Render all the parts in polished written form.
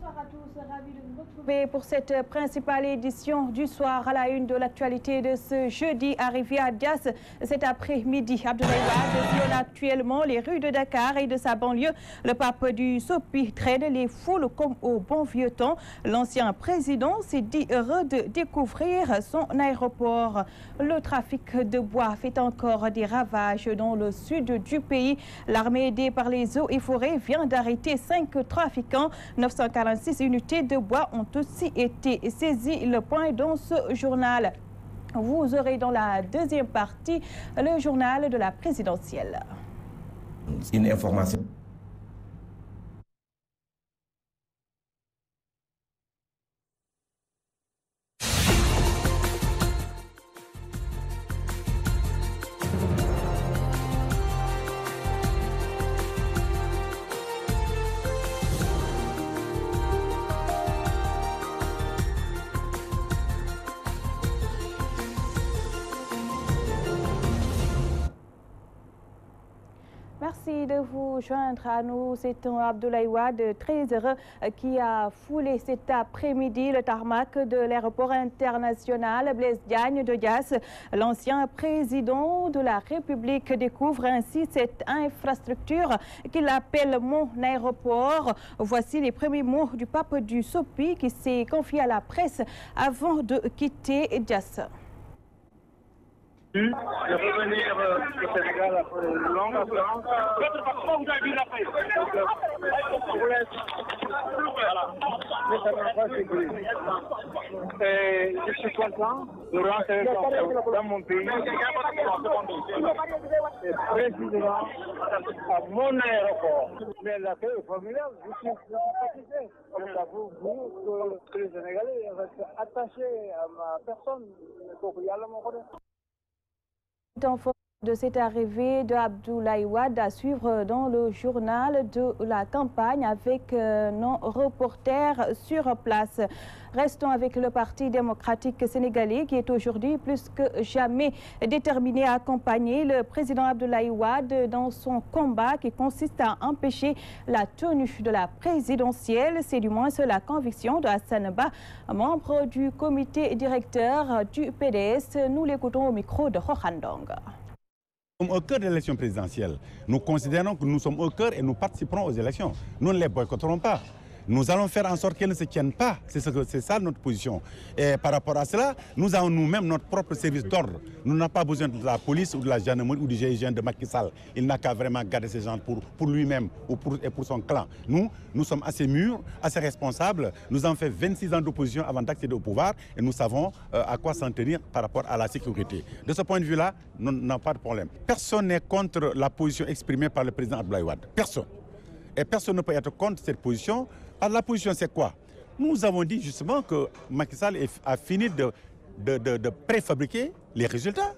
Bonsoir à tous, ravi de vous retrouver pour cette principale édition du soir à la une de l'actualité de ce jeudi arrivé à Dias cet après-midi. Abdoulaye Wade sillonne actuellement les rues de Dakar et de sa banlieue. Le pape du Sopi traîne les foules comme au bon vieux temps. L'ancien président s'est dit heureux de découvrir son aéroport. Le trafic de bois fait encore des ravages dans le sud du pays. L'armée aidée par les eaux et forêts vient d'arrêter 5 trafiquants. 946 unités de bois ont aussi été saisies. Le point dans ce journal. Vous aurez dans la deuxième partie le journal de la présidentielle. Une information. Merci de vous joindre à nous. C'est Abdoulaye Wade, très heureux, qui a foulé cet après-midi le tarmac de l'aéroport international Blaise Diagne de Dias. L'ancien président de la République découvre ainsi cette infrastructure qu'il appelle mon aéroport. Voici les premiers mots du pape du Sopi qui s'est confié à la presse avant de quitter Dias. De revenir au Sénégal après une longue absence. Et je suis content de rentrer dans mon pays, et précisément à mon aéroport. Mais l'accueil est formidable, je suis satisfait. Ça vous prouve que les Sénégalais restent attachés à ma personne. De cette arrivée de Abdoulaye Wade à suivre dans le journal de la campagne avec nos reporters sur place. Restons avec le Parti démocratique sénégalais qui est aujourd'hui plus que jamais déterminé à accompagner le président Abdoulaye Wade dans son combat qui consiste à empêcher la tenue de la présidentielle. C'est du moins la conviction de Hassan Ba, membre du comité directeur du PDS. Nous l'écoutons au micro de Rohandong. Au cœur de l'élection présidentielle, nous considérons que nous sommes au cœur et nous participerons aux élections. Nous ne les boycotterons pas. Nous allons faire en sorte qu'elles ne se tiennent pas. C'est ça notre position. Et par rapport à cela, nous avons nous-mêmes notre propre service d'ordre. Nous n'avons pas besoin de la police ou de la gendarmerie ou du GIGN de Macky Sall. Il n'a qu'à vraiment garder ces gens pour lui-même et pour son clan. Nous sommes assez mûrs, assez responsables. Nous avons fait 26 ans d'opposition avant d'accéder au pouvoir et nous savons à quoi s'en tenir par rapport à la sécurité. De ce point de vue-là, nous n'avons pas de problème. Personne n'est contre la position exprimée par le président Abdoulaye Wade. Personne. Et personne ne peut être contre cette position. Alors la position, c'est quoi? Nous avons dit justement que Macky Sall a fini de préfabriquer les résultats.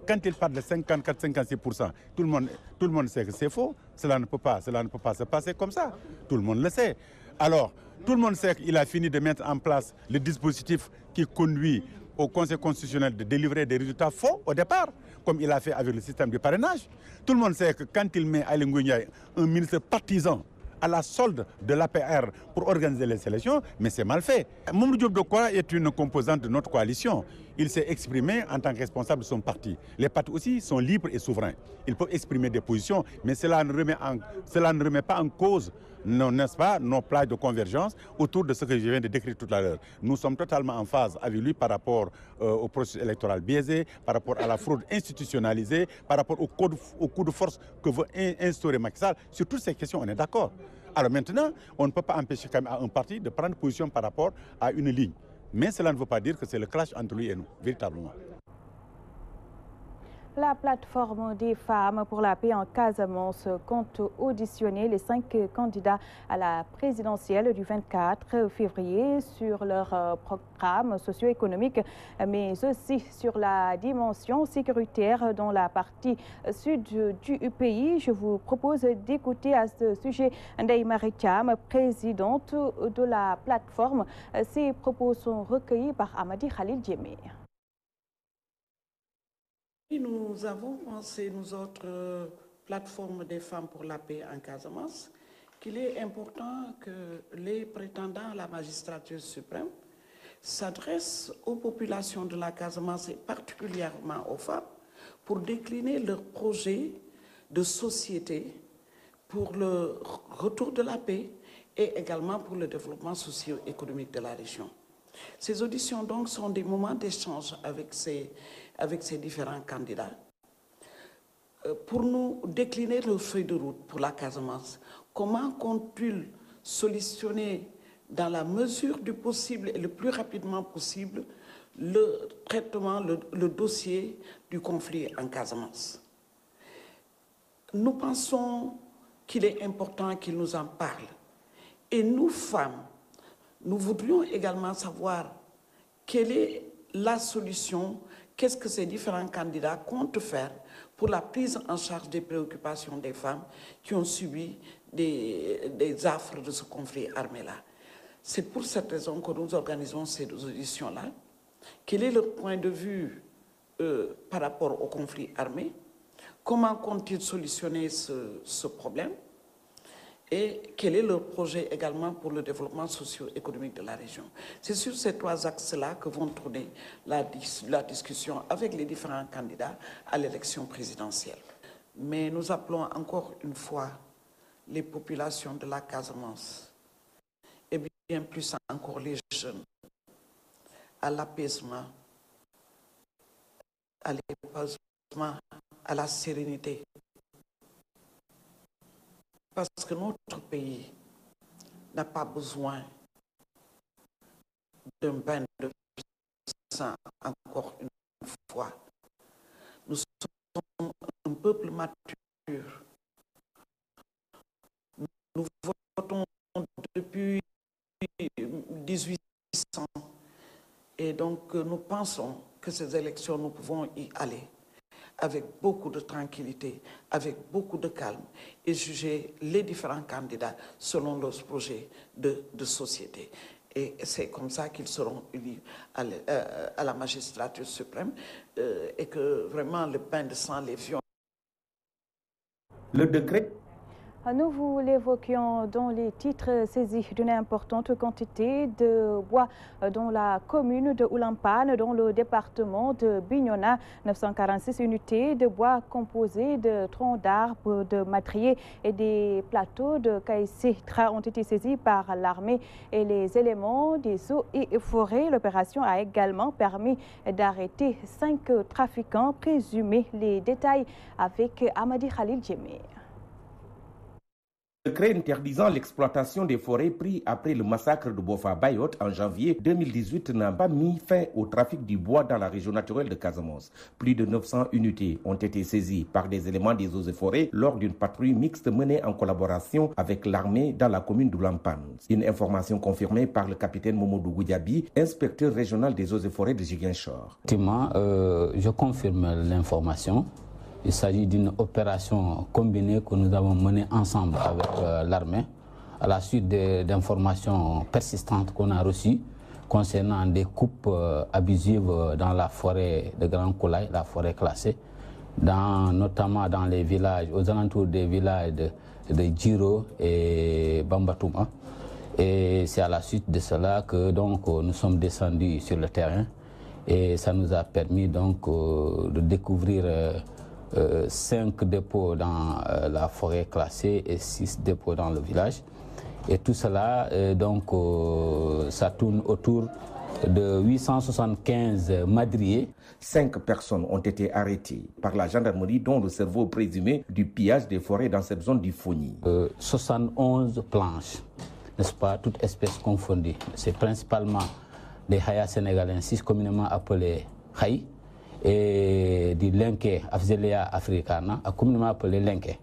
Quand il parle de 54-56%, tout le monde sait que c'est faux. Cela ne peut pas se passer comme ça. Tout le monde le sait. Alors, tout le monde sait qu'il a fini de mettre en place le dispositif qui conduit au Conseil constitutionnel de délivrer des résultats faux au départ, comme il a fait avec le système de parrainage. Tout le monde sait que quand il met Aly Ngouille Ndiaye, un ministre partisan, à la solde de l'APR pour organiser les élections, mais c'est mal fait. Mamadou Diop Decroix est une composante de notre coalition. Il s'est exprimé en tant que responsable de son parti. Les partis aussi sont libres et souverains. Ils peuvent exprimer des positions, mais cela ne remet pas en cause, n'est-ce pas, nos plages de convergence autour de ce que je viens de décrire tout à l'heure. Nous sommes totalement en phase avec lui par rapport au processus électoral biaisé, par rapport à la fraude institutionnalisée, par rapport au coup de force que veut instaurer Macky Sall. Sur toutes ces questions, on est d'accord. Alors maintenant, on ne peut pas empêcher quand même à un parti de prendre position par rapport à une ligne. Mais cela ne veut pas dire que c'est le clash entre lui et nous, véritablement. La plateforme des femmes pour la paix en Casamance compte auditionner les 5 candidats à la présidentielle du 24 février sur leur programme socio-économique, mais aussi sur la dimension sécuritaire dans la partie sud du pays. Je vous propose d'écouter à ce sujet Ndeye Marie Thiam, présidente de la plateforme. Ces propos sont recueillis par Amadi Khalil Djemé. Nous avons pensé, nous autres, plateforme des femmes pour la paix en Casamance, qu'il est important que les prétendants à la magistrature suprême s'adressent aux populations de la Casamance et particulièrement aux femmes pour décliner leurs projets de société pour le retour de la paix et également pour le développement socio-économique de la région. Ces auditions donc sont des moments d'échange avec ces différents candidats pour nous décliner leur feuille de route pour la Casamance. Comment comptent-ils solutionner dans la mesure du possible et le plus rapidement possible le traitement, le dossier du conflit en Casamance? Nous pensons qu'il est important qu'ils nous en parlent. Et nous, femmes, nous voudrions également savoir quelle est la solution, qu'est-ce que ces différents candidats comptent faire pour la prise en charge des préoccupations des femmes qui ont subi des affres de ce conflit armé-là. C'est pour cette raison que nous organisons ces auditions-là. Quel est leur point de vue par rapport au conflit armé? Comment comptent-ils solutionner ce problème? Et quel est leur projet également pour le développement socio-économique de la région? C'est sur ces trois axes-là que vont tourner la discussion avec les différents candidats à l'élection présidentielle. Mais nous appelons encore une fois les populations de la Casamance, et bien plus encore les jeunes, à l'apaisement, à la sérénité. Parce que notre pays n'a pas besoin d'un bain de sang encore une fois. Nous sommes un peuple mature. Nous votons depuis 1800 et donc nous pensons que ces élections, nous pouvons y aller avec beaucoup de tranquillité, avec beaucoup de calme et juger les différents candidats selon leurs projets de société. Et c'est comme ça qu'ils seront élus à la magistrature suprême et que vraiment le bain de sang, les violences. Le décret. Nous vous l'évoquions dans les titres saisis d'une importante quantité de bois dans la commune de Oulampane, dans le département de Bignona. 946 unités de bois composées de troncs d'arbres, de madriers et des plateaux de caïcitra ont été saisis par l'armée et les éléments des eaux et forêts. L'opération a également permis d'arrêter 5 trafiquants présumés. Les détails avec Amadi Khalil Djemé. Le décret interdisant l'exploitation des forêts pris après le massacre de Bofa-Bayot en janvier 2018 n'a pas mis fin au trafic du bois dans la région naturelle de Casamance. Plus de 900 unités ont été saisies par des éléments des eaux et forêts lors d'une patrouille mixte menée en collaboration avec l'armée dans la commune d'Oulampane. Une information confirmée par le capitaine Momodou Goudiaby, inspecteur régional des eaux et forêts de Ziguinchor. Effectivement, je confirme l'information. Il s'agit d'une opération combinée que nous avons menée ensemble avec l'armée à la suite d'informations persistantes qu'on a reçues concernant des coupes abusives dans la forêt de Grand Koulaï, la forêt classée, notamment dans les villages, aux alentours des villages de Djiro et Bambatouma. Et c'est à la suite de cela que donc, nous sommes descendus sur le terrain et ça nous a permis donc de découvrir 5 dépôts dans la forêt classée et 6 dépôts dans le village. Et tout cela, ça tourne autour de 875 madriers. 5 personnes ont été arrêtées par la gendarmerie, dont le cerveau présumé du pillage des forêts dans cette zone du Fogny. 71 planches, n'est-ce pas, toutes espèces confondues. C'est principalement des hayas sénégalensis, communément appelés haïs, et du lenké, Afzelia africana, communément appelé lenké.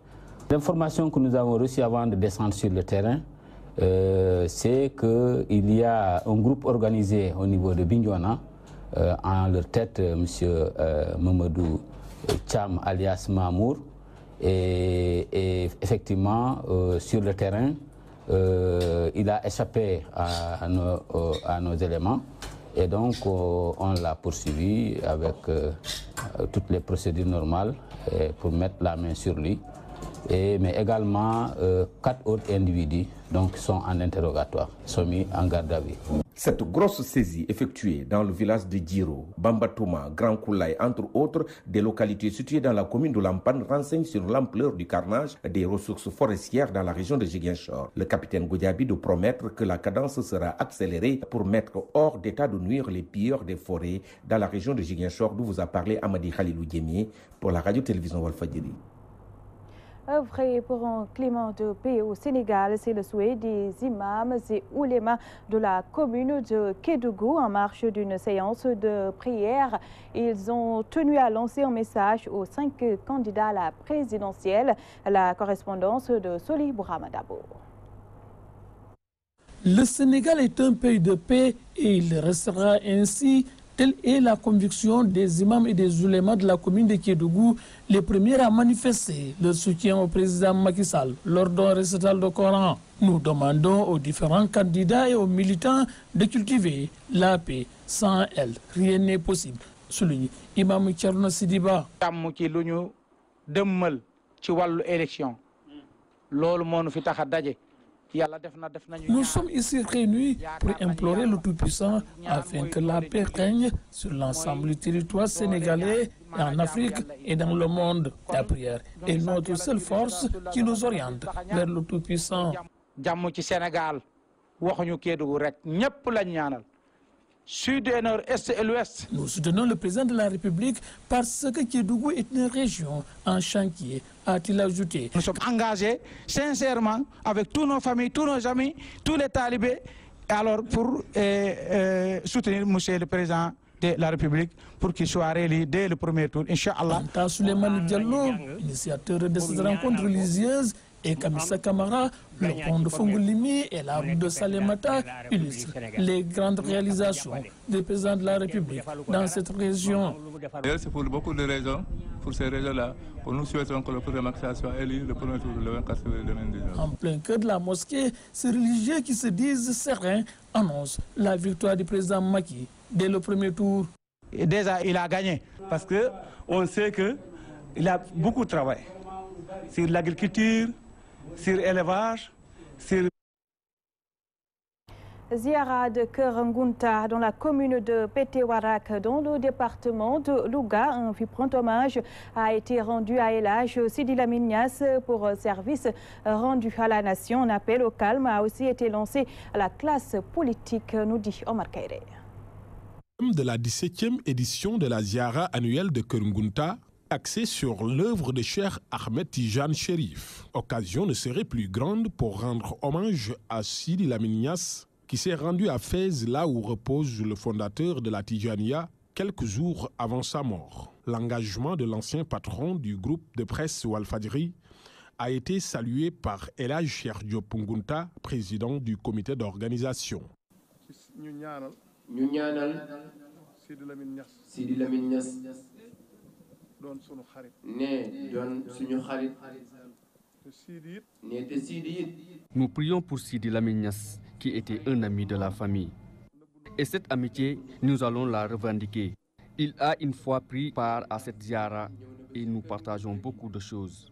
L'information que nous avons reçue avant de descendre sur le terrain, c'est qu'il y a un groupe organisé au niveau de Bignona, en leur tête M. Mamadou Cham alias Mamour, et effectivement sur le terrain, il a échappé à nos éléments. Et donc, on l'a poursuivi avec toutes les procédures normales pour mettre la main sur lui mais également 4 autres individus donc, sont en interrogatoire, sont mis en garde à vue. Cette grosse saisie effectuée dans le village de Djiro, Bambatouma, Grand Koulaï, entre autres, des localités situées dans la commune de Lampan, renseigne sur l'ampleur du carnage des ressources forestières dans la région de Ziguinchor. Le capitaine Goudiaby de promettre que la cadence sera accélérée pour mettre hors d'état de nuire les pilleurs des forêts dans la région de Ziguinchor, d'où vous a parlé Amadi Khalilou Diémié pour la radio-télévision Walfadjri. Œuvrer pour un climat de paix au Sénégal, c'est le souhait des imams et oulémas de la commune de Kédougou en marge d'une séance de prière. Ils ont tenu à lancer un message aux 5 candidats à la présidentielle. La correspondance de Soli Bouramadabo. Le Sénégal est un pays de paix et il restera ainsi. Telle est la conviction des imams et des oulémas de la commune de Kédougou, les premiers à manifester le soutien au président Macky Sall lors d'un récital de Coran. Nous demandons aux différents candidats et aux militants de cultiver la paix. Sans elle, rien n'est possible. Souligne Imam Thierno Sidiba. Nous sommes ici réunis pour implorer le Tout-Puissant afin que la paix règne sur l'ensemble du territoire sénégalais, en Afrique et dans le monde. La prière est notre seule force qui nous oriente vers le Tout-Puissant. Sud, Nord, Est et l'Ouest. Nous soutenons le président de la République parce que Kédougou est une région en chantier, a-t-il ajouté. Nous sommes engagés sincèrement avec toutes nos familles, tous nos amis, tous les talibés, alors pour soutenir monsieur le président de la République pour qu'il soit réélu dès le premier tour, Inch'Allah. Quant à Souleymane Diallo, initiateur de cette rencontre religieuse, et Kamissa Kamara, le pont de Fongolimi et la route de Salemata illustrent les grandes réalisations du président de la République dans cette région. C'est pour beaucoup de raisons, pour ces raisons-là, que nous souhaitons que le président Macky Sall soit élu le premier tour le 24 février 2019. En plein cœur de la mosquée, ces religieux qui se disent sereins annoncent la victoire du président Macky dès le premier tour. Et déjà, il a gagné parce qu'on sait qu'il a beaucoup de travail sur l'agriculture, sur l'élevage, sur... Ziara de Kerengunta dans la commune de Pétéwarak dans le département de Louga. Un vibrant hommage a été rendu à El Hadj Sidi Lamine Niasse pour service rendu à la nation. Un appel au calme a aussi été lancé à la classe politique, nous dit Omar Kairé. De la 17e édition de la Ziara annuelle de Kerengunta, axé sur l'œuvre de Cheikh Ahmed Tijan Chérif. Occasion ne serait plus grande pour rendre hommage à Sidi Lamine Niasse, qui s'est rendu à Fès, là où repose le fondateur de la Tijaniya, quelques jours avant sa mort. L'engagement de l'ancien patron du groupe de presse Walfadjri a été salué par El Hadj Cheikh Diop Ngunta, président du comité d'organisation. Sidi Lamine Niasse Nous prions pour Sidi Lamine Niasse, qui était un ami de la famille. Et cette amitié, nous allons la revendiquer. Il a une fois pris part à cette ziara et nous partageons beaucoup de choses.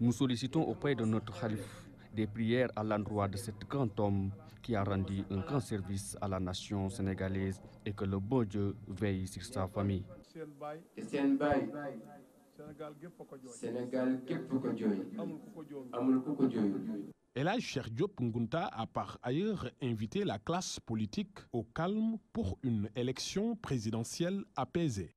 Nous sollicitons auprès de notre khalife des prières à l'endroit de cet grand homme qui a rendu un grand service à la nation sénégalaise et que le bon Dieu veille sur sa famille. El Hadj Cheikh Diop Ngunta a par ailleurs invité la classe politique au calme pour une élection présidentielle apaisée.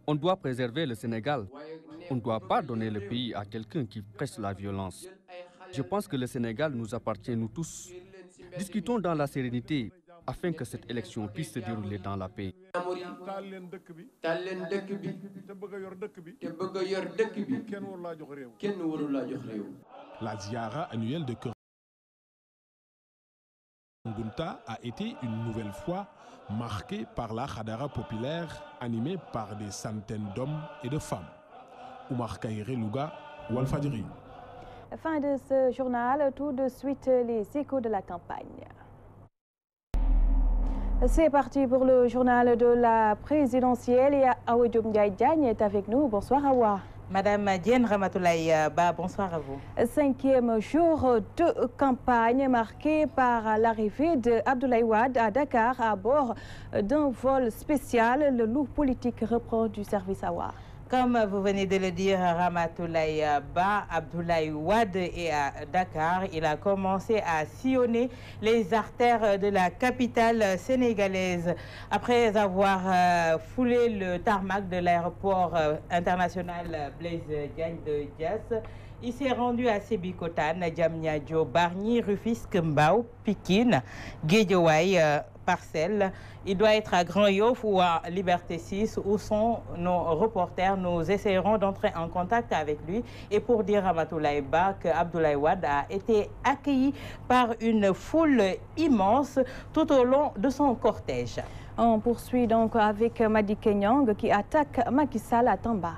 On doit préserver le Sénégal. On ne doit pas donner le pays à quelqu'un qui prêche la violence. Je pense que le Sénégal nous appartient, nous tous. Discutons dans la sérénité afin que cette élection puisse se dérouler dans la paix. La ziara annuelle de Kerengunta a été une nouvelle fois marquée par la Khadara populaire animée par des centaines d'hommes et de femmes. Oumar Kairé Louga, Walfadjri. Fin de ce journal, tout de suite les échos de la campagne. C'est parti pour le journal de la présidentielle et Awa Diop Ndiaye est avec nous. Bonsoir Awa. Madame Diène Ramatoulaye Ba, bonsoir à vous. 5e jour de campagne marqué par l'arrivée d'Abdoulaye Wade à Dakar à bord d'un vol spécial. Le lourd politique reprend du service Awa. Comme vous venez de le dire, Ramatoulaye Ba, Abdoulaye Wade est à Dakar. Il a commencé à sillonner les artères de la capitale sénégalaise. Après avoir foulé le tarmac de l'aéroport international Blaise Diagne de Diass, il s'est rendu à Sébikotane, Diamniadio, Bargny, Rufisque, Mbao, Pikine, Guédiawaye, Parcelles. Il doit être à Grand-Yoff ou à Liberté 6 où sont nos reporters. Nous essayerons d'entrer en contact avec lui et pour dire à Ramatoulaye Ba que Abdoulaye Wade a été accueilli par une foule immense tout au long de son cortège. On poursuit donc avec Madické Niang qui attaque Macky Sall à Tamba.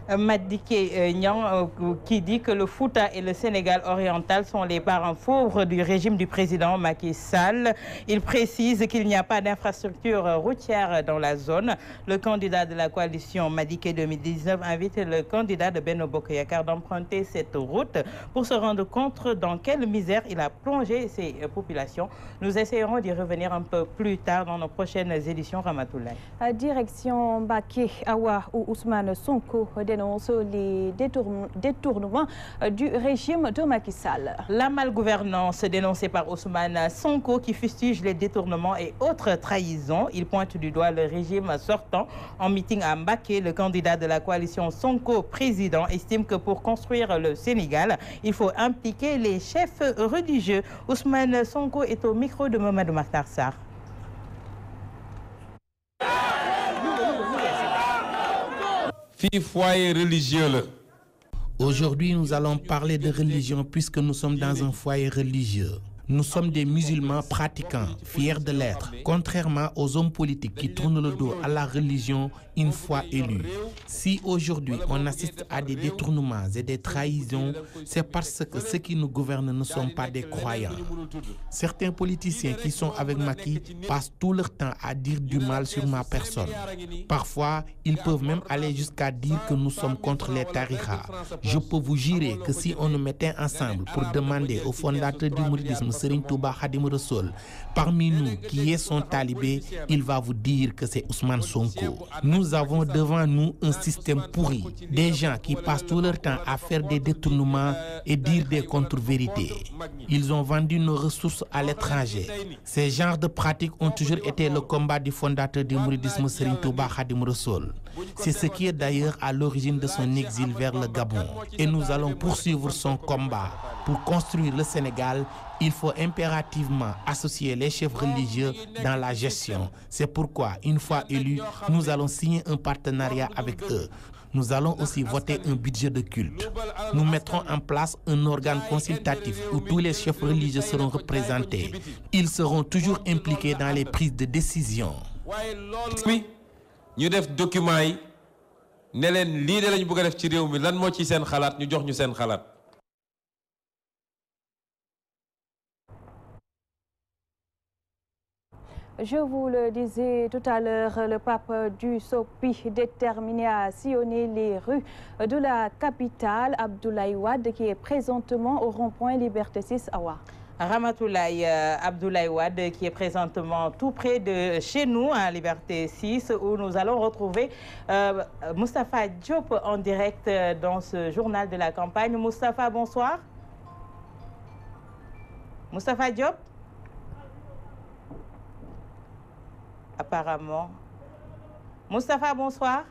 Madické Niang qui dit que le Fouta et le Sénégal oriental sont les parents pauvres du régime du président Macky Sall. Il précise qu'il n'y a pas d'infrastructure routière dans la zone. Le candidat de la coalition Madické 2019 invite le candidat de Benno Bokk Yakaar d'emprunter cette route pour se rendre compte dans quelle misère il a plongé ces populations. Nous essayerons d'y revenir un peu plus tard dans nos prochaines éditions Ramatoulaye. Direction Mbacké, Awa où Ousmane Sonko dénonce les détournements du régime de Macky Sall. La malgouvernance dénoncée par Ousmane Sonko qui fustige les détournements et autres trahisons. Il pointe du doigt le régime sortant. En meeting à Mbacké, le candidat de la coalition Sonko président estime que pour construire le Sénégal, il faut impliquer les chefs religieux. Ousmane Sonko est au micro de Mamadou Makhtar Sarr. Foyer religieux. Aujourd'hui, nous allons parler de religion puisque nous sommes dans un foyer religieux. Nous sommes des musulmans pratiquants, fiers de l'être, contrairement aux hommes politiques qui tournent le dos à la religion une fois élus. Si aujourd'hui on assiste à des détournements et des trahisons, c'est parce que ceux qui nous gouvernent ne sont pas des croyants. Certains politiciens qui sont avec Macky passent tout leur temps à dire du mal sur ma personne. Parfois, ils peuvent même aller jusqu'à dire que nous sommes contre les tariqas. Je peux vous jurer que si on nous mettait ensemble pour demander au fondateur du mouridisme, Serigne Touba Khadim Rassoul, parmi nous qui est son talibé, il va vous dire que c'est Ousmane Sonko. Nous avons devant nous un système pourri, des gens qui passent tout leur temps à faire des détournements et dire des contre-vérités. Ils ont vendu nos ressources à l'étranger. Ces genres de pratiques ont toujours été le combat du fondateur du mouridisme Serigne Touba Khadim Rassoul. C'est ce qui est d'ailleurs à l'origine de son exil vers le Gabon. Et nous allons poursuivre son combat. Pour construire le Sénégal, il faut impérativement associer les chefs religieux dans la gestion. C'est pourquoi, une fois élus, nous allons signer un partenariat avec eux. Nous allons aussi voter un budget de culte. Nous mettrons en place un organe consultatif où tous les chefs religieux seront représentés. Ils seront toujours impliqués dans les prises de décision. Oui, ñu def document yi ne leen lii de lañu bëgg a def ci réew mi lan moo ci seen xalaat ñu jox ñu seen xalaat. Je vous le disais tout à l'heure, le pape du Sopi déterminé à sillonner les rues de la capitale, Abdoulaye Wade, qui est présentement au rond-point Liberté 6 Awa. Ramatoulaye Abdoulaye Wade qui est présentement tout près de chez nous à Liberté 6 où nous allons retrouver Moustapha Diop en direct dans ce journal de la campagne. Moustapha, bonsoir. Moustapha Diop. Apparemment. Moustapha, bonsoir.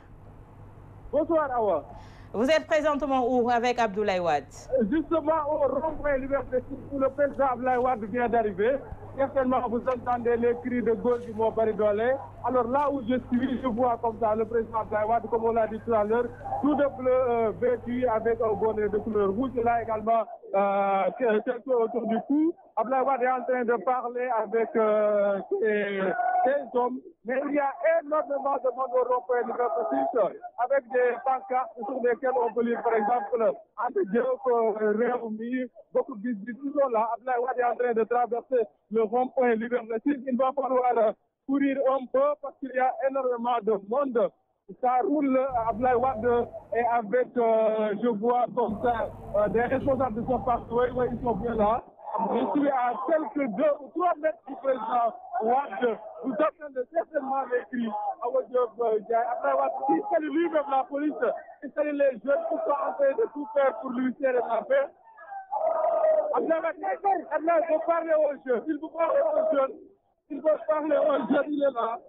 Bonsoir, Awa. Vous êtes présentement où avec Abdoulaye Wade? Justement au rond-point Liberté 6 où le président Abdoulaye Wade vient d'arriver. Certainement, vous entendez les cris de gauche du mot Baridolé. Alors là où je suis, je vois comme ça le président Abdoulaye Wade, comme on l'a dit tout à l'heure, tout de bleu vêtu avec un bonnet de couleur rouge. Là également, quelques autour du cou. Abdoulaye Wade est en train de parler avec ces hommes, mais il y a énormément de monde européen de notre avec des pancartes sur lesquelles on peut lire, par exemple, Réumi, beaucoup de business sont là. Abdoulaye Wade est en train de traverser le rond-point Liberté 6. Il va falloir courir un peu parce qu'il y a énormément de monde. Ça roule, Abdoulaye Wade et avec, je vois comme ça, des responsables de son parti, oui, ils sont bien là. Je suis à quelques 2 ou 3 mètres du président Wade. Vous entendez certainement les cris. Abdoulaye Wade, il salue lui-même la police, il salue les jeunes qui sont en train de tout faire pour lui serrer la paix. Abdoulaye Wade, il faut parler aux jeunes, il faut parler aux jeunes. Il faut parler aux jeunes, il est là.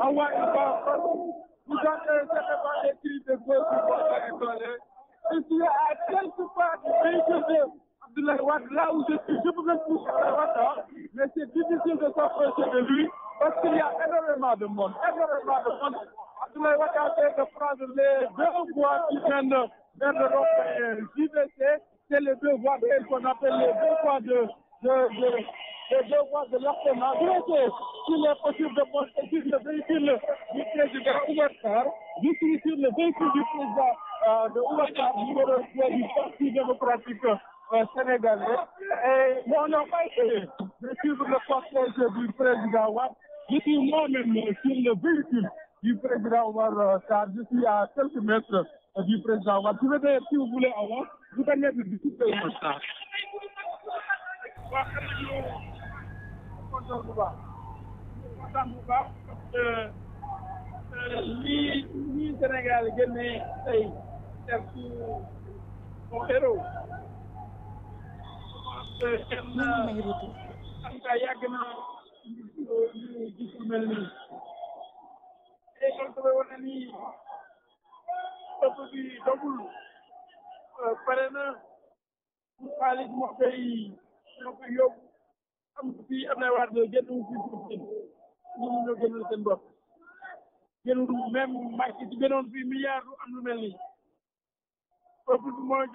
Ah ouais, il va. Vous entendez certainement les cris de gauche qui vont rigoler. Je suis à quelque part du véhicule d'Abdoulaye Wade, là où je suis. Je pouvais pousser Abdoulaye Wade, mais c'est difficile de s'approcher de lui parce qu'il y a énormément de monde. Abdoulaye Wade est en train de prendre les 2 voies qui viennent vers le rond-point JVC. C'est les 2 voies qu'on appelle les 2 voies les 2 voies de l'Arsenal. S'il est possible de monter sur le véhicule du président Oumar Sarr, je suis sur le véhicule du président de Oumar Sarr, numéro 2 du Parti démocratique sénégalais. Et on n'a pas essayé de suivre le cortège du président Wade. Je suis moi-même sur le véhicule du président Oumar Sarr. Je suis à quelques mètres du président Wade. Je vais dire, si vous voulez avant, vous allez me discuter Oumar Sarr. lii Sénégal génnee tey def ci son héros am nga yàgg na ñu gis lu mel nii et kon dafay wane ni ëpp bi dogul pare na pour xaalis moo koy yóbbu am fii Abdoulaye Wade génn fii pour ñun ñoo génnal seen bopp génnul même Macky ci gënoon fii milliard du am lu mel nii peuple bi moo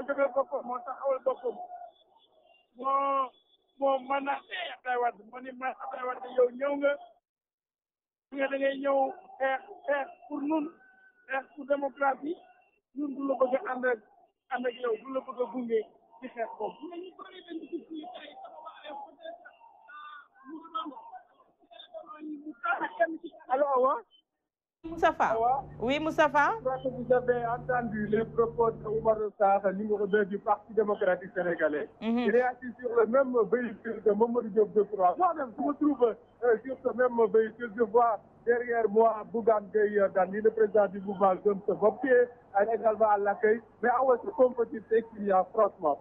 jógal boppam moo taxawal boppam moo menacé Abdoulaye Wade moo ni ma Abdoulaye Wade yow ñëw nga da ngay ñëw xeex pour ñun xeex pour démocratie ñun du la bëgg a ànd ak yow du la bëgg a gunge ci xeex boobu. Alors, Moustapha. Oui, Moustapha. Je crois que vous avez entendu les propos de Oumar Sarr, numéro 2 du Parti démocratique sénégalais. Il est assis sur le même véhicule de Mamadou Diop Decroix. Moi-même, je me trouve sur ce même véhicule. Je vois derrière moi Bougane Gueye Dany, le président du mouvement Gëm Sa Bopp, qui est également à l'accueil. Mais avec ce compétitif qu'il y a, franchement,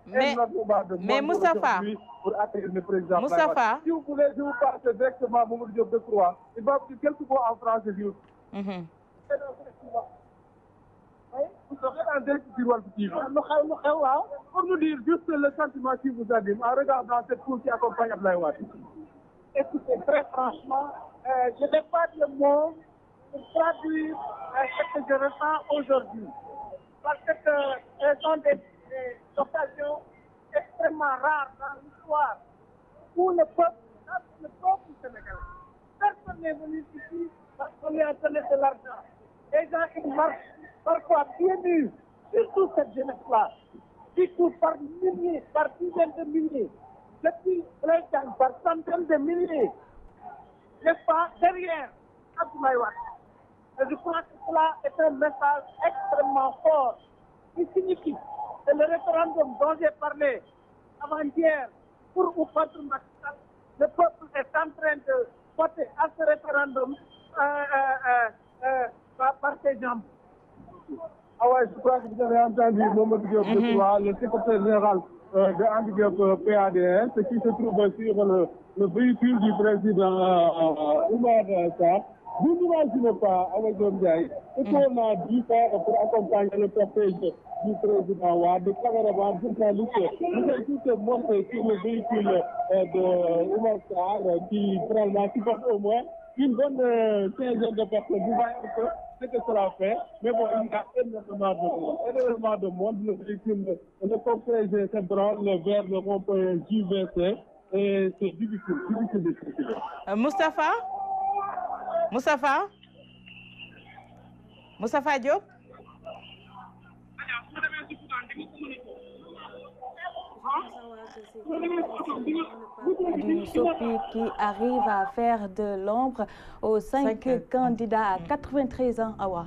énormément de monde Moustapha, pour accueillir le président. Moustapha. Si vous voulez, je vous passe directement Mamadou Diop Decroix. Il va vous dire quelques mots en français. Vous serez en direct sur Walf TV. Pour nous dire juste le sentiment qui vous anime en regardant cette foule qui accompagne Abdoulaye Wade. Écoutez, très franchement, je n'ai pas de mots pour traduire ce que je ressens aujourd'hui. Parce que ce sont des occasions extrêmement rares dans l'histoire où le peuple sénégalais, personne n'est venu ici parce qu'on lui a donné de l'argent. Les gens, ils marchent parfois pieds nus, surtout cette jeunesse-là, qui court par milliers, par dizaines de milliers, depuis Blétan, par centaines de milliers, n'est-ce pas, derrière Abdoulaye Wade. Et je crois que cela est un message extrêmement fort qui signifie que le référendum dont j'ai parlé avant-hier pour ou contre Macky Sall, le peuple est en train de voter à ce référendum par ses jambes. Ah ouais, je crois que vous avez entendu Mamadou Diop Decroix, le secrétaire général de Handicap PADS, qui se trouve sur le véhicule du président Oumar Sarr. Vous n'imaginez pas, avec John Ndiaye, ce qu'on a dû faire pour accompagner le cortège du président Wade, des caméramans, journalistes, nous avons tous monté sur le véhicule de Oumar Sarr, qui probablement supporte au moins une bonne quinzaine de personnes. Vous voyez un peu, ce que cela fait. Mais bon, il y a énormément de monde. Le véhicule, le cortège s'ébranle vers le rond-point JVC et c'est difficile de circuler. Moustapha Diop. Du Sopi qui arrive à faire de l'ombre aux 5 candidats à 93 ans. Awa.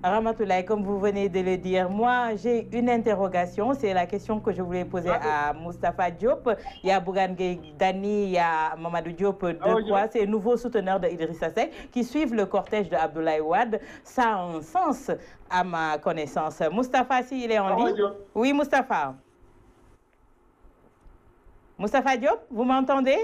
Ramatoulaye, comme vous venez de le dire, moi j'ai une interrogation, c'est la question que je voulais poser à Moustapha Diop. Il y a Bougane Gueye Dany, il y a Mamadou Diop de quoi, ces nouveaux souteneurs de Idrissa Seck qui suivent le cortège de Abdoulaye Wade. Ça a un sens à ma connaissance. Moustapha, s'il est en ligne. Oui, Moustapha. Moustapha Diop, vous m'entendez?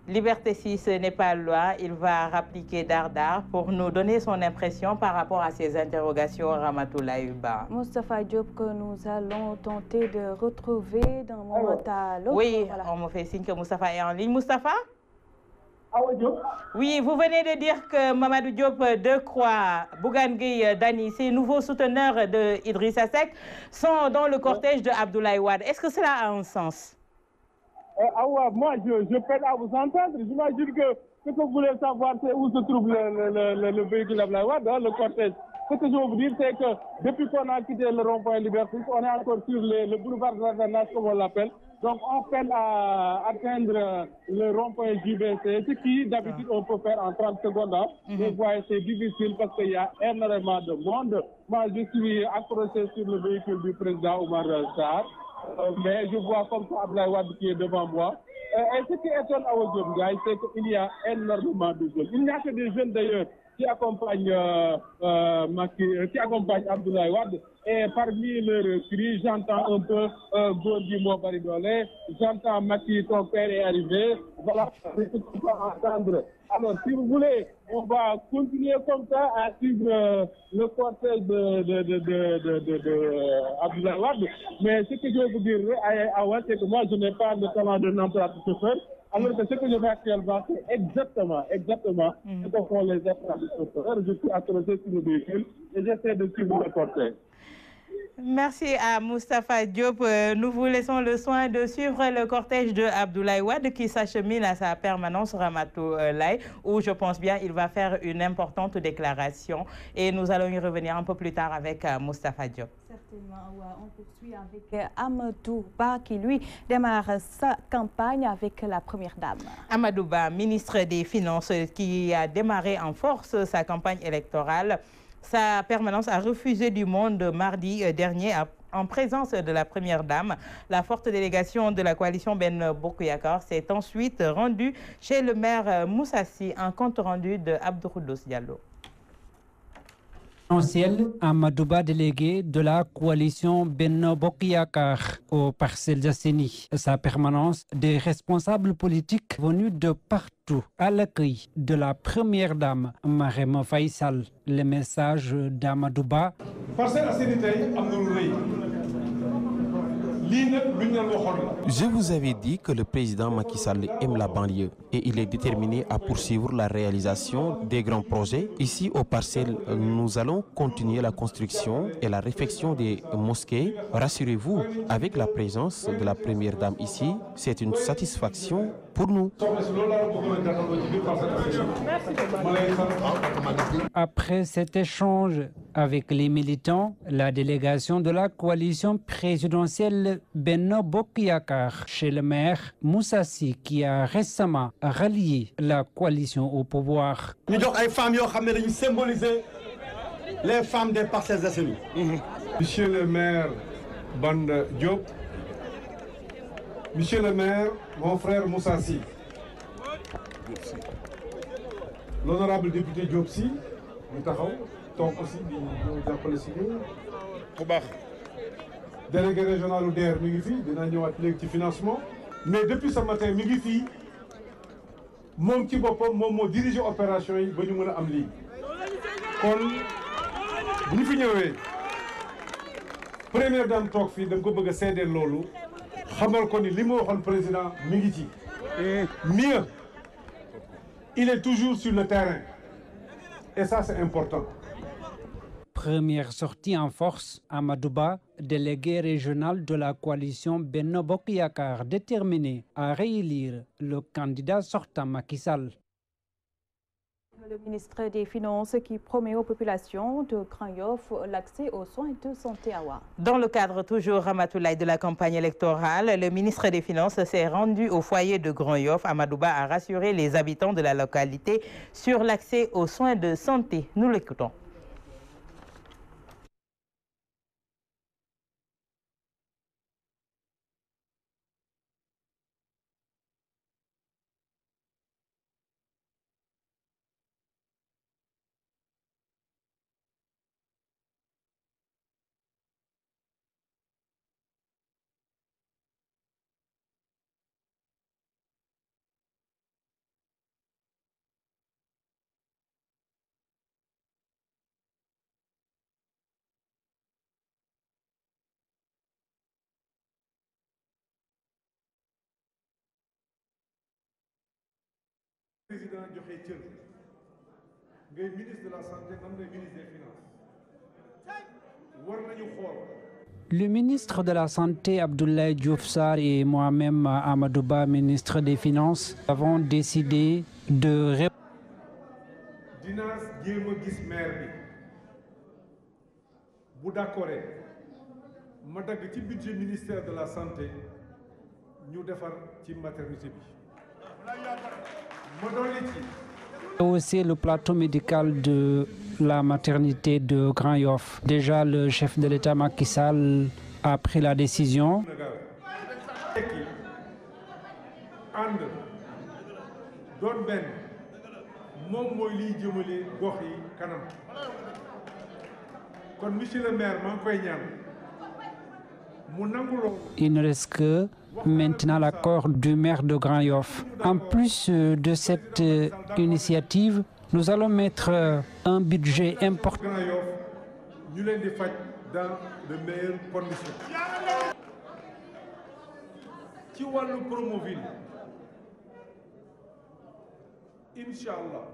Liberté 6 n'est pas loin, il va rappliquer Dardar pour nous donner son impression par rapport à ces interrogations Ramatoulaye Ba. Moustapha Diop que nous allons tenter de retrouver d'un moment à l'autre. Oui, voilà. On me fait signe que Moustapha est en ligne. Moustapha? Oui, vous venez de dire que Mamadou Diop Decroix, Bougane Gueye Dany, ces nouveaux souteneurs de Idrissa Seck sont dans le cortège de Abdoulaye Wade. Est-ce que cela a un sens? Moi, je peine à vous entendre. J'imagine que ce que vous voulez savoir, c'est où se trouve le véhicule d'Abdoulaye Wade, le cortège. Ce que je veux vous dire, c'est que depuis qu'on a quitté le rond-point Liberté, on est encore sur le boulevard de la comme on l'appelle. Donc, on peine à atteindre le rond-point JVC, ce qui, d'habitude, on peut faire en 30 secondes. Mais vous voyez, c'est difficile parce qu'il y a énormément de monde. Moi, je suis accroché sur le véhicule du président Oumar Sarr. Mais je vois comme ça Abdoulaye Wade qui est devant moi. Et ce qui étonne à Ouadjougaï, c'est qu'il y a énormément de jeunes. Il n'y a que des jeunes d'ailleurs qui accompagnent Abdoulaye Wade. Et parmi leurs cris, j'entends un peu Gorgui Mobaridole, j'entends Macky, ton père est arrivé. Voilà ce qu'on va entendre. Alors, si vous voulez, on va continuer comme ça à suivre le cortège de Abdoulaye Wade. Mais ce que je veux vous dire, c'est que moi, je n'ai pas le talent d'un emploi de chauffeur. Alors que ce que je fais actuellement, c'est exactement ce que font les emplois de chauffeurs. Je suis accroché sur le véhicule et j'essaie de suivre le cortège. Merci à Moustapha Diop. Nous vous laissons le soin de suivre le cortège de Abdoulaye Wade qui s'achemine à sa permanence Ramatoulaye, où je pense bien il va faire une importante déclaration. Et nous allons y revenir un peu plus tard avec Moustapha Diop. Certainement, on poursuit avec Amadou Ba qui, lui, démarre sa campagne avec la première dame. Amadou Ba, ministre des Finances, qui a démarré en force sa campagne électorale. Sa permanence a refusé du monde mardi dernier en présence de la première dame. La forte délégation de la coalition Ben Bokk Yakaar s'est ensuite rendue chez le maire Moussassi, en compte rendu de Abdouroudos Diallo. Amadou Ba, délégué de la coalition Benno Bokk Yakaar aux Parcelles Assainies. Sa permanence, des responsables politiques venus de partout à l'accueil de la première dame, Marème Faye Sall. Le message d'Amadou Ba. Je vous avais dit que le président Macky Sall aime la banlieue et il est déterminé à poursuivre la réalisation des grands projets. Ici, aux Parcelles, nous allons continuer la construction et la réfection des mosquées. Rassurez-vous, avec la présence de la première dame ici, c'est une satisfaction pour nous. Après cet échange avec les militants, la délégation de la coalition présidentielle Benno Bokk Yakaar chez le maire Moussassi, qui a récemment rallié la coalition au pouvoir. Nous avons des femmes qui symbolisent les femmes des Parcelles Assainies. Monsieur le maire Banda Diop, monsieur le maire, mon frère Moussassi, l'honorable député Diop Sy, nous taxaw toog aussi di jàppale si ñu bu baax. Délégué régional u DER mi ngi fii dina ñëwaat léegi ci financement, mais depuis ce matin mi ngi fii moom ci boppam moom moo diriger opération yi ba ñu mën a am lii. Kon bu ñu fi ñëwee première dame toog fii da nga ko bëgg a seedeel loolu xamal ko ni li ma waxoon président mi ngi ci. Mieux il est toujours sur le terrain. Et ça, c'est important. Première sortie en force, Amadou Ba, délégué régional de la coalition Benno Bokk Yakaar, déterminé à réélire le candidat sortant Macky Sall. Le ministre des Finances qui promet aux populations de Grand Yoff l'accès aux soins de santé à Wa. Dans le cadre toujours Ramatoulaye de la campagne électorale, le ministre des Finances s'est rendu au foyer de Grand Yoff. Amadou Ba a rassuré les habitants de la localité sur l'accès aux soins de santé. Nous l'écoutons. Président joxe cër ngay ministre de la santé nan ngay ministre des finances war nañu xool. Le ministre de la Santé, Abdoulaye Diouf Sarr, et moi-même, Amadou Ba, ministre des Finances, avons décidé de... Dinaa jéem a gis maire bi bu d'accord ma dagg ci budget ministère de la santé ñu defar ci maternité bi. Aussi le plateau médical de la maternité de Grand Yoff. Déjà, le chef de l'État Macky Sall a pris la décision. Il ne reste que maintenant l'accord du maire de Grand Yoff. En plus de cette initiative, nous allons mettre un budget important. Nous les défaillons dans de meilleures conditions. Qui va le Promoville? Inch'Allah.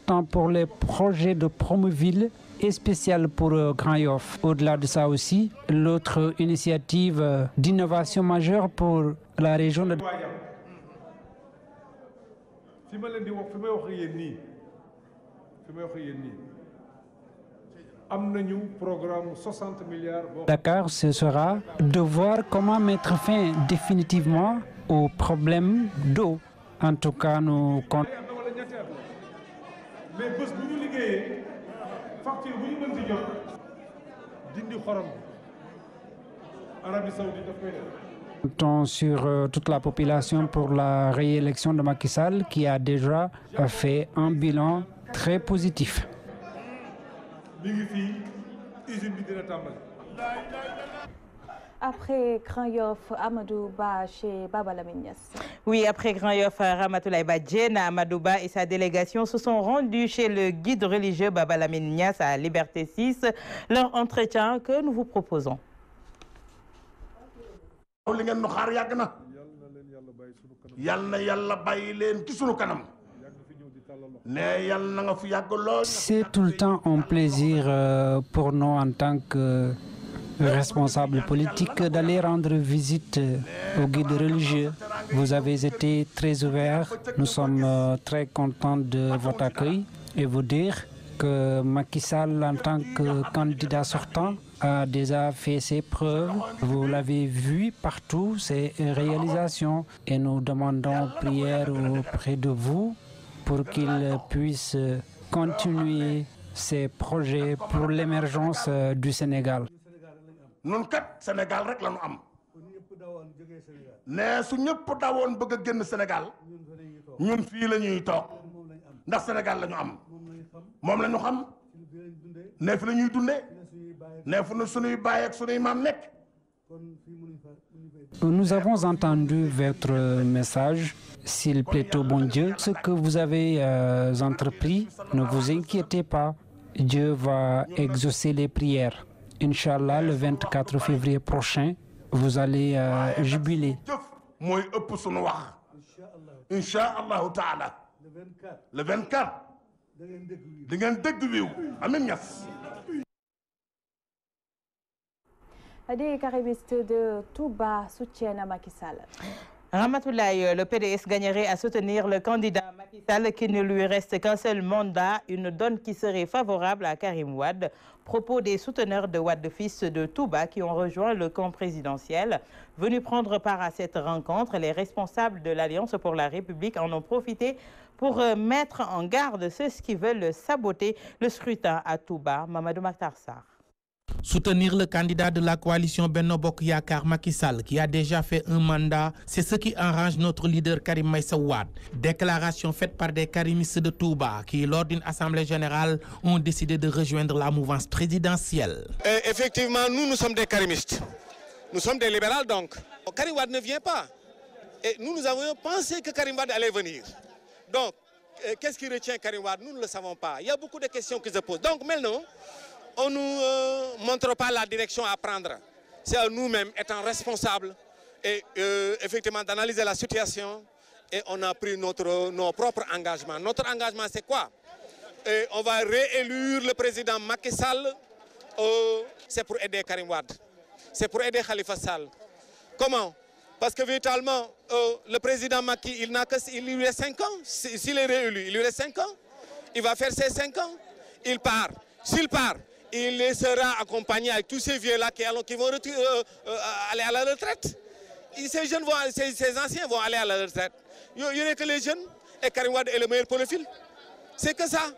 Tant pour les projets de Promoville et spécial pour Grand Yoff. Au-delà de ça aussi, l'autre initiative d'innovation majeure pour la région de... Dakar, ce sera de voir comment mettre fin définitivement aux problèmes d'eau. En tout cas, nous comptons... Comptons sur toute la population pour la réélection de Macky Sall qui a déjà fait un bilan très positif. Après Grand Yoff, Amadou Ba chez Baba Lamine Niass. Oui, après Grand Yoff, Ramatoulaye Badjen, Amadou Ba et sa délégation se sont rendus chez le guide religieux Baba Lamine Niass à Liberté 6. Leur entretien que nous vous proposons. C'est tout le temps un plaisir pour nous en tant que responsables politiques d'aller rendre visite au guide religieux. Vous avez été très ouverts. Nous sommes très contents de votre accueil et vous dire que Macky Sall, en tant que candidat sortant, a déjà fait ses preuves. Vous l'avez vu partout, ses réalisations. Et nous demandons prière auprès de vous pour qu'il puisse continuer ses projets pour l'émergence du Sénégal. Nun kat Sénégal rek la ñu am ne su ñëpp dawoon bëgg a génn Sénégal ñun fii la ñuy toog ndax Sénégal la ñu am moom la ñu xam ne fi la ñuy dundee ne fu nu sunuy baay ak sunuy maam nekk. Nous avons entendu votre message. S'il plaît au bon Dieu, ce que vous avez entrepris, ne vous inquiétez pas. Dieu va exaucer les prières. Inch'Allah, le 24 février prochain, vous allez jubiler. incha allahu taala le 24 di ngeen dégg wiiw Amin Niass. Des karimistes de Touba soutiennent Macky Sall. Ramatoulaye, le PDS gagnerait à soutenir le candidat Macky Sall qui ne lui reste qu'un seul mandat, une donne qui serait favorable à Karim Wade. Propos des souteneurs de Wade fils de Touba qui ont rejoint le camp présidentiel. Venus prendre part à cette rencontre, les responsables de l'Alliance pour la République en ont profité pour mettre en garde ceux qui veulent saboter le scrutin à Touba. Mamadou Makhtar Sarr. Soutenir le candidat de la coalition Benno Bokk Yakaar, Macky Sall, qui a déjà fait un mandat, c'est ce qui arrange notre leader Karim Meïssa Wade. Déclaration faite par des karimistes de Touba qui, lors d'une assemblée générale, ont décidé de rejoindre la mouvance présidentielle. Effectivement, nous sommes des karimistes. Nous sommes des libéraux donc. Karim Wade ne vient pas. Et nous avions pensé que Karim Wade allait venir. Donc, qu'est-ce qui retient Karim Wade? Nous ne le savons pas. Il y a beaucoup de questions qui se posent. Donc maintenant, on ne nous montre pas la direction à prendre. C'est à nous-mêmes, étant responsables, et effectivement d'analyser la situation. Et on a pris nos propres engagements. Notre engagement, c'est quoi? On va réélire le président Macky Sall. C'est pour aider Karim Wade. C'est pour aider Khalifa Sall. Comment? Parce que véritablement, le président Macky, il lui reste 5 ans. S'il est réélu, il lui reste 5 ans. Il va faire ses 5 ans. Il part. S'il part, il sera accompagné avec tous ces vieux-là qui vont aller à la retraite. Ces jeunes ces anciens vont aller à la retraite. Il n'y aura que les jeunes et Karim Wade est le meilleur profil. C'est que ça.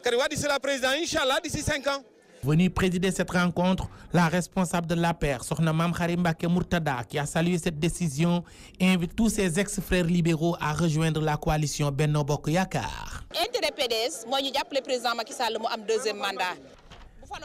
Karim Wade sera président, Inch'Allah, d'ici 5 ans. Venue présider cette rencontre, la responsable de l'APR, Sokhna Mame Khary Mbacké Mourtada, qui a salué cette décision, invite tous ses ex-frères libéraux à rejoindre la coalition Benno Bokk Yakaar. Intérêt PDS, moi ñu jàppale président Macky Sall mu am 2e mandat.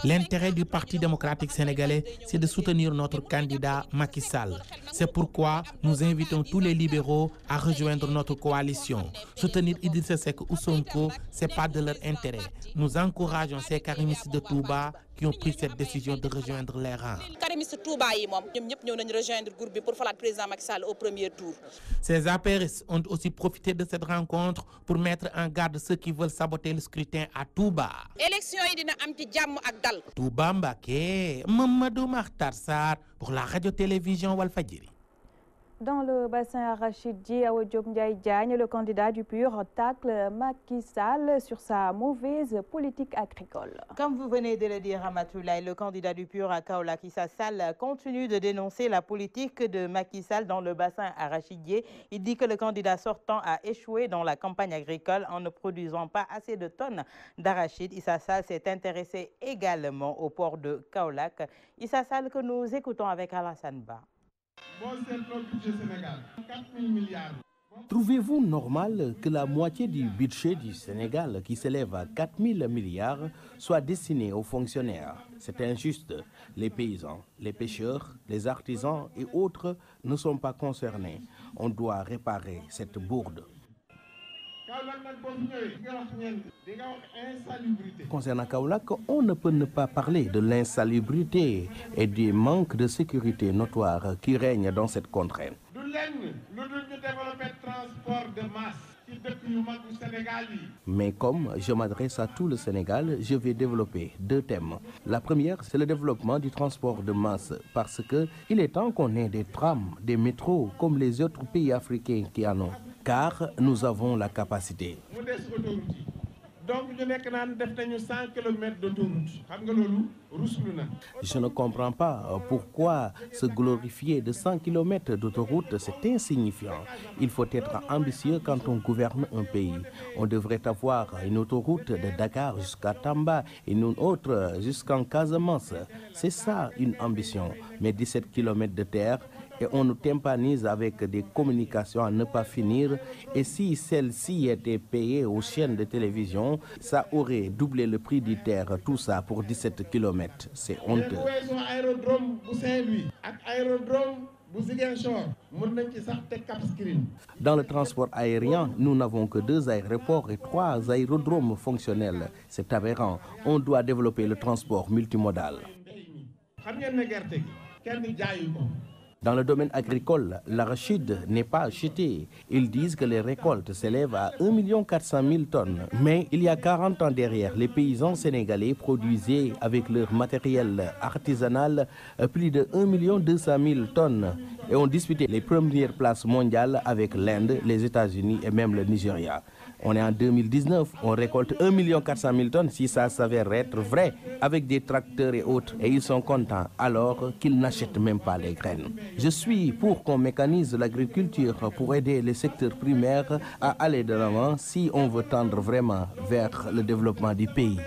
L'intérêt du Parti démocratique sénégalais, c'est de soutenir notre candidat Macky Sall. C'est pourquoi nous invitons tous les libéraux à rejoindre notre coalition. Soutenir Idrissa Seck ou Sonko, ce n'est pas de leur intérêt. Nous encourageons ces karimistes de Touba qui ont pris cette décision de rejoindre les rangs. Ces apéristes ont aussi profité de cette rencontre pour mettre en garde ceux qui veulent saboter le scrutin à Touba. Touba Mbacké, Mamadou Makhtar Sarr pour la radio-télévision Walfadjri. Dans le bassin arachidier, Awa Diop Ndiaye Diagne, le candidat du PUR, tacle Macky Sall sur sa mauvaise politique agricole. Comme vous venez de le dire, Ramatoulaye, le candidat du PUR à Kaolack, Issa Sall, continue de dénoncer la politique de Macky Sall dans le bassin arachidier. Il dit que le candidat sortant a échoué dans la campagne agricole en ne produisant pas assez de tonnes d'arachide. Issa Sall s'est intéressé également au port de Kaolack. Issa Sall que nous écoutons avec Alassane Ba. Trouvez-vous normal que la moitié du budget du Sénégal, qui s'élève à 4 000 milliards, soit destiné aux fonctionnaires? C'est injuste. Les paysans, les pêcheurs, les artisans et autres ne sont pas concernés. On doit réparer cette bourde. Concernant Kaolack, on ne peut ne pas parler de l'insalubrité et du manque de sécurité notoire qui règne dans cette contrée. Mais comme je m'adresse à tout le Sénégal, je vais développer 2 thèmes. La première, c'est le développement du transport de masse, parce qu'il est temps qu'on ait des trams, des métros, comme les autres pays africains qui en ont. Car nous avons la capacité. Donc, nous avons 100 km d'autoroute. Je ne comprends pas pourquoi se glorifier de 100 km d'autoroute, c'est insignifiant. Il faut être ambitieux quand on gouverne un pays. On devrait avoir une autoroute de Dakar jusqu'à Tamba et une autre jusqu'en Casamance. C'est ça une ambition. Mais 17 km de terre, et on nous tympanise avec des communications à ne pas finir. Et si celles-ci étaient payées aux chaînes de télévision, ça aurait doublé le prix du terre. Tout ça pour 17 km. C'est honteux. Dans le transport aérien, nous n'avons que 2 aéroports et 3 aérodromes fonctionnels. C'est aberrant. On doit développer le transport multimodal. Dans le domaine agricole, l'arachide n'est pas acheté. Ils disent que les récoltes s'élèvent à 1 400 000 tonnes. Mais il y a 40 ans derrière, les paysans sénégalais produisaient avec leur matériel artisanal plus de 1 200 000 tonnes et ont disputé les premières places mondiales avec l'Inde, les États-Unis et même le Nigeria. On est en 2019, on récolte 1 400 000 tonnes si ça s'avère être vrai avec des tracteurs et autres. Et ils sont contents alors qu'ils n'achètent même pas les graines. Je suis pour qu'on mécanise l'agriculture pour aider les secteurs primaires à aller de l'avant si on veut tendre vraiment vers le développement du pays.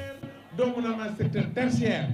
Donc on a un secteur tertiaire